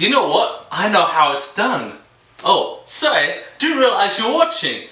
You know what? I know how it's done. Oh, sorry, didn't realise you're watching.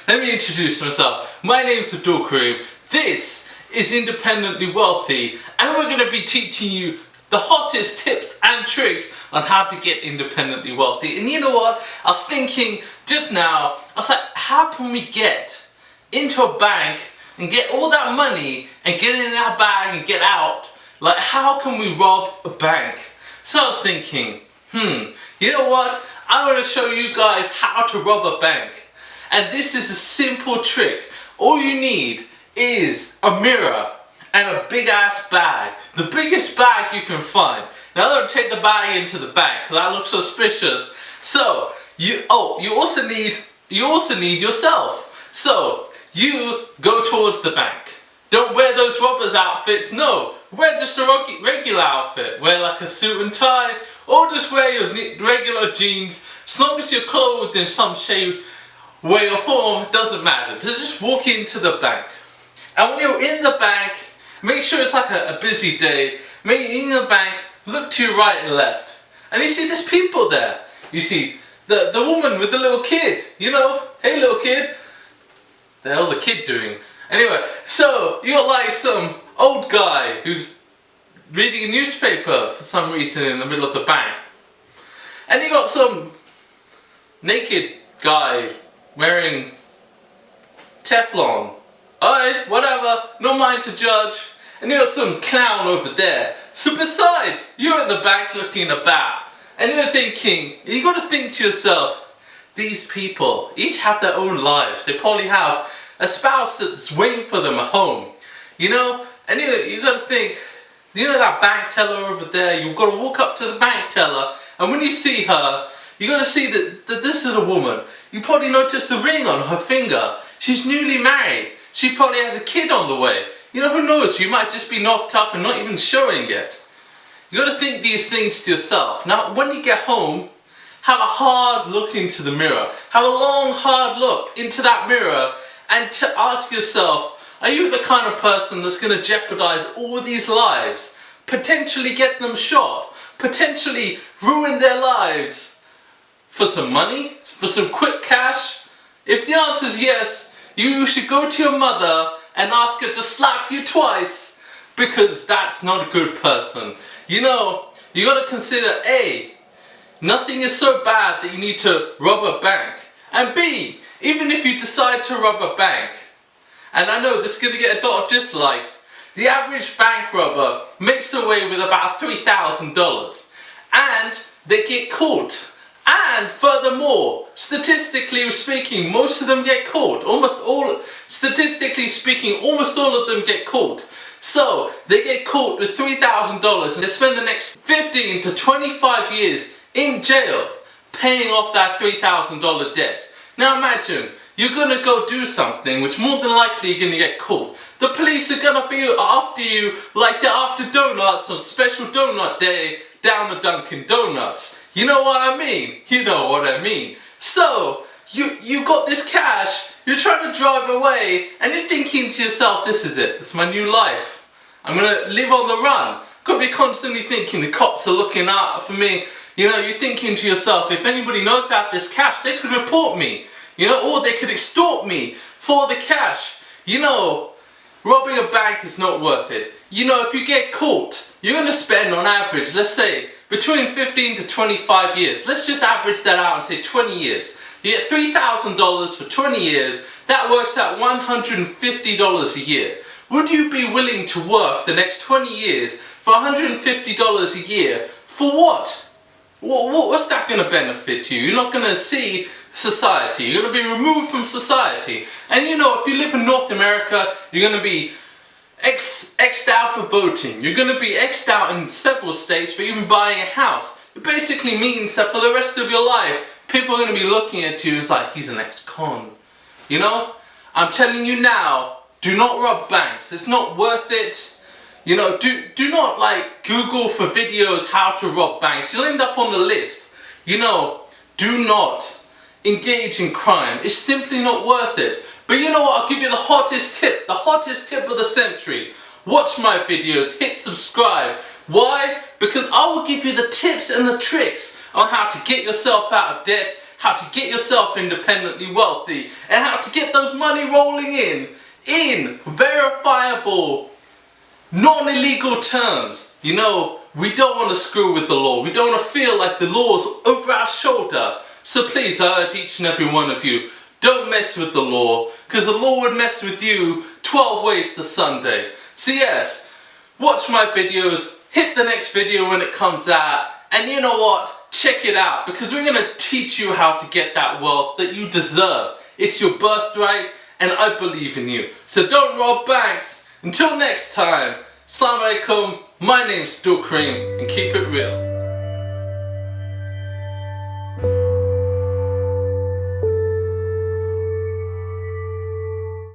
Let me introduce myself. My name's Abdul Karim. This is Independently Wealthy, and we're going to be teaching you the hottest tips and tricks on how to get independently wealthy. And you know what? I was thinking just now, I was like, how can we get into a bank and get all that money and get it in our bag and get out? Like, how can we rob a bank? So I was thinking, you know what? I'm going to show you guys how to rob a bank. And this is a simple trick. All you need is a mirror and a big ass bag. The biggest bag you can find. Now don't take the bag into the bank, that looks suspicious. So you also need yourself. So you go towards the bank. Don't wear those robbers outfits, no. Wear just a regular outfit. Wear like a suit and tie, or just wear your regular jeans. As long as you're clothed in some shape, way or form, it doesn't matter. Just walk into the bank. And when you're in the bank, make sure it's like a busy day. Make it in the bank, look to your right and left. And you see there's people there. You see the woman with the little kid, you know, hey little kid. The hell's a kid doing? Anyway, so you got like some old guy who's reading a newspaper for some reason in the middle of the bank. And you got some naked guy wearing Teflon. Alright, whatever, not mine to judge. And you got some clown over there. So besides, you're at the bank looking about, and you're thinking, you got to think to yourself, these people each have their own lives. They probably have a spouse that's waiting for them at home, you know. And you got to think, you know that bank teller over there. You've got to walk up to the bank teller, and when you see her, you got to see that this is a woman. You probably notice the ring on her finger. She's newly married. She probably has a kid on the way. You know, who knows? You might just be knocked up and not even showing it. You got to think these things to yourself. Now, when you get home, have a hard look into the mirror. Have a long, hard look into that mirror and ask yourself, are you the kind of person that's going to jeopardize all these lives? Potentially get them shot? Potentially ruin their lives? For some money? For some quick cash? If the answer is yes, you should go to your mother and ask her to slap you twice, because that's not a good person. You know, you got to consider A, nothing is so bad that you need to rob a bank. And B, even if you decide to rob a bank, and I know this is going to get a lot of dislikes, the average bank robber makes away with about $3,000. And they get caught. And furthermore, statistically speaking, most of them get caught. Statistically speaking, almost all of them get caught. So, they get caught with $3,000 and they spend the next 15 to 25 years in jail paying off that $3,000 debt. Now imagine, you're going to go do something which more than likely you're going to get caught. The police are going to be after you like they're after donuts on special donut day down at Dunkin' Donuts. You know what I mean? You know what I mean. So, you got this cash, you're trying to drive away, and you're thinking to yourself, this is it, this is my new life. I'm going to live on the run. Got to be constantly thinking, the cops are looking out for me. You know, you're thinking to yourself, if anybody knows about this cash, they could report me. You know, or they could extort me for the cash. You know, robbing a bank is not worth it. You know, if you get caught, you're going to spend on average, let's say, between 15 to 25 years. Let's just average that out and say 20 years. You get $3,000 for 20 years. That works out $150 a year. Would you be willing to work the next 20 years for $150 a year? For what? What's that going to benefit you? You're not going to see society. You're going to be removed from society. And you know, if you live in North America, you're going to be X'd out for voting. You're going to be X'd out in several states for even buying a house. It basically means that for the rest of your life, people are going to be looking at you as like, he's an ex-con. You know? I'm telling you now, do not rob banks. It's not worth it. You know, do not like Google for videos how to rob banks. You'll end up on the list. You know, do not engage in crime. It's simply not worth it. But you know what, I'll give you the hottest tip of the century. Watch my videos, hit subscribe, Why? Because I will give you the tips and the tricks on how to get yourself out of debt, how to get yourself independently wealthy, and how to get those money rolling in verifiable, non-illegal terms. You know, we don't want to screw with the law. We don't want to feel like the law's over our shoulder. So please, I urge each and every one of you, don't mess with the law, because the law would mess with you 12 ways to Sunday. So yes, watch my videos, hit the next video when it comes out, and you know what? Check it out, because we're going to teach you how to get that wealth that you deserve. It's your birthright, and I believe in you. So don't rob banks. Until next time, Assalamu alaikum, my name's Abdul Kareem, and keep it real.